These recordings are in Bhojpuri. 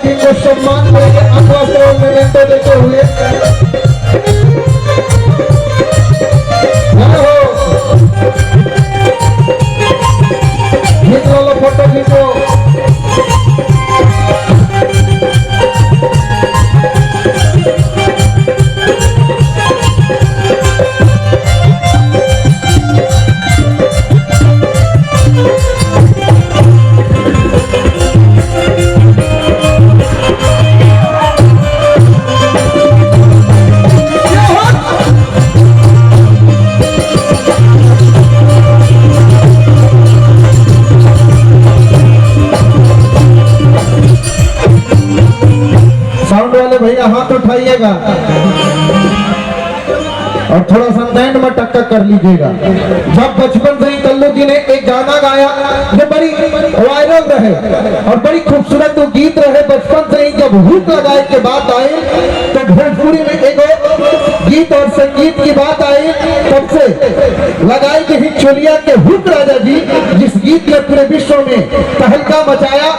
जिनको सम्मान करेंगे अथवा मेमेंटो देते हुए गीत वाला फोटो खींचो। साउंड वाले भैया हाथ उठाइएगा और थोड़ा सा बैंड में टक्कर कर लीजिएगा। जब बचपन से ही कल्लू जी ने एक गाना गाया जो बड़ी वायरल रहे और बड़ी खूबसूरत वो गीत रहे, बचपन से ही जब हुक लगाए के बात आई तो भोजपुरी में एक गीत और संगीत की बात आई, तब से लगाई कि चोलिया के हुक राजा जी जिस गीत ने पूरे विश्व में तहलका मचाया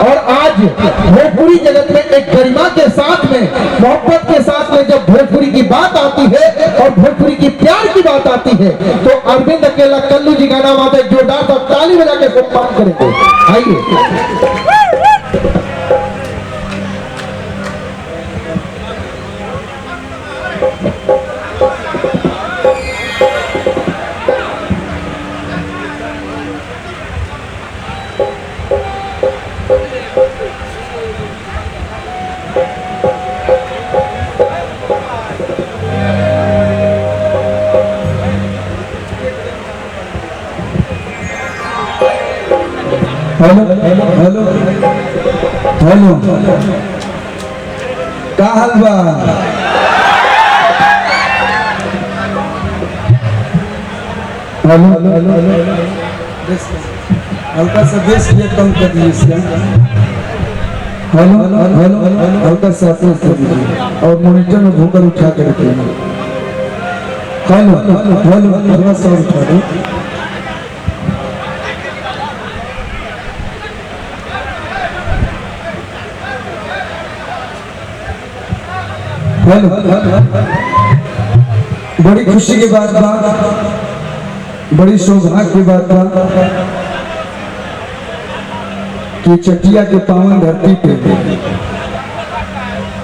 और आज भोजपुरी जगत में एक गरिमा के साथ में मोहब्बत के साथ में जब भोजपुरी की बात आती है और भोजपुरी की प्यार की बात आती है तो अरविंद अकेला कल्लू जी का नाम आता है। जोरदार सा ताली बजा के सम्मान करेंगे। आइए हेलो हेलो हेलो हेलो का हाल बा? हेलो हेलो हल्का सा बेस ये कम कर दीजिए। हेलो हेलो हल्का सा बेस कर दीजिए और मॉनिटर में भूकर उठा के रखिए। हेलो हेलो थोड़ा सा उठा दो। हेलो बड़ी खुशी की बात बा, बड़ी सौभाग्य की बात बा कि चटिया के पावन धरती पे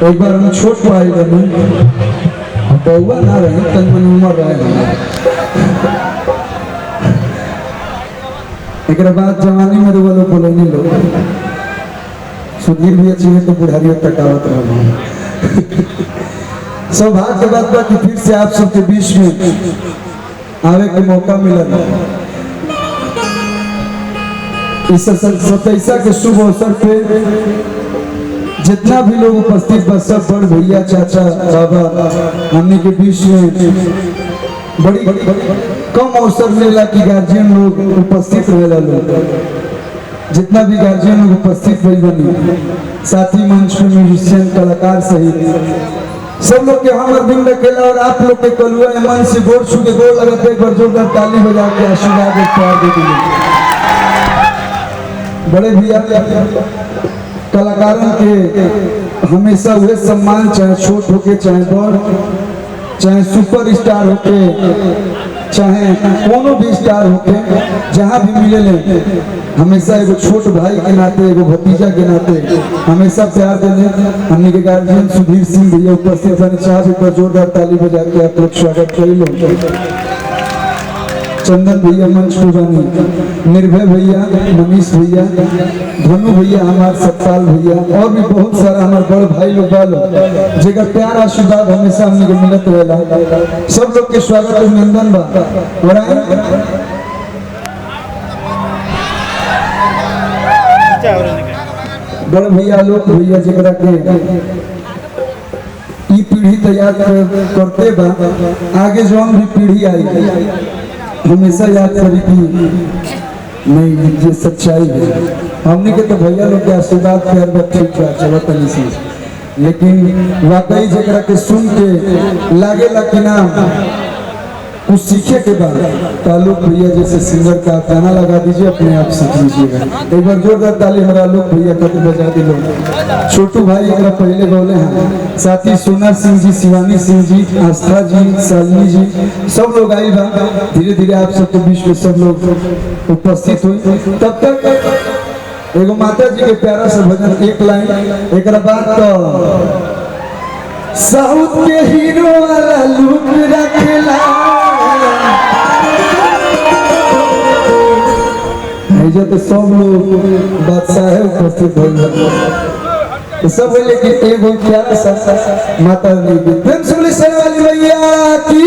एक बार हम छोट पाए गए, बउआ ना रही तन मन उमर रहे। एक बाद जवानी में वालों बोले नहीं लोग सुधीर भी अच्छी है तो बुढ़ारियों तक आवत रहा। सौभाग्य के बात बा कि फिर से आप सबके बीच में आवे के मौका मिला। इस 27 के शुभ अवसर पे जितना भी लोग उपस्थित बस सब बड़ भैया चाचा बाबा हमने के बीच में बड़ी कम अवसर मिला कि गार्जियन लोग उपस्थित रहेला। लोग जितना भी गार्जियन लोग उपस्थित हुई बनी, साथी मंच पे म्यूजिशियन कलाकार सहित सब लोग के हम अरविंद अकेला और आप लोग के कलुआ मन से गोर छू के गोर लगाते एक बार जोरदार ताली बजा के आशीर्वाद एक प्यार दे दीजिए। बड़े भैया कलाकारों के हमेशा हुए सम्मान, चाहे छोट होके चाहे बड़, चाहे सुपर स्टार होके चाहे कोनो भी स्टार होके, जहाँ भी मिले ले हमेशा एगो छोट भाई के नाते एगो भतीजा के नाते हमेशा प्यार देने। हमने के गार्जियन सुधीर सिंह भैया उपस्थित हैं, चाहे एक बार जोरदार ताली बजा के आप लोग स्वागत कर लो। चंदन भैया मंच पे बनी, निर्भय भैया, मनीष भैया, धनु भैया, हमारे सतपाल भैया और भी बहुत सारा हमारे बड़े भाई लोग बालो जेकर प्यार आशीर्वाद हमेशा हमने को मिलत रहेला। सब लोग के स्वागत अभिनंदन बा। बड़े भैया लोग भैया जरा के ई पीढ़ी तैयार करते बा, आगे जो हम भी पीढ़ी आई हमेशा याद करी कि नहीं ये सच्चाई है। हमने के तो भैया लोग के आशीर्वाद प्यार ठीक बा चलो तनी सी, लेकिन वाकई जरा के सुन के लागे ला कि ना कुछ सीखे के बाद ताल्लुक भैया जैसे सिंगर का आप गाना लगा दीजिए, अपने आप सीख लीजिएगा। एक बार जोरदार ताली हमारा आलोक भैया का बजा दिलो। छोटू भाई एक पहले बोले हैं, साथी सोना सिंह जी, शिवानी सिंह जी, आस्था जी, शालिनी जी, सब लोग आई बा। धीरे धीरे आप सबके बीच में सब लोग उपस्थित हुई। तब तक एगो माता जी के प्यारा सा भजन एक लाइन, एक बाद तो साउथ के हीरो वाला लुक रखेला, ऐसे तो सब लोग बादशाह है उपस्थित हो सब है, लेकिन एगो प्यारा सा माता रानी की प्रेम से बोले शेरवाली मैया की।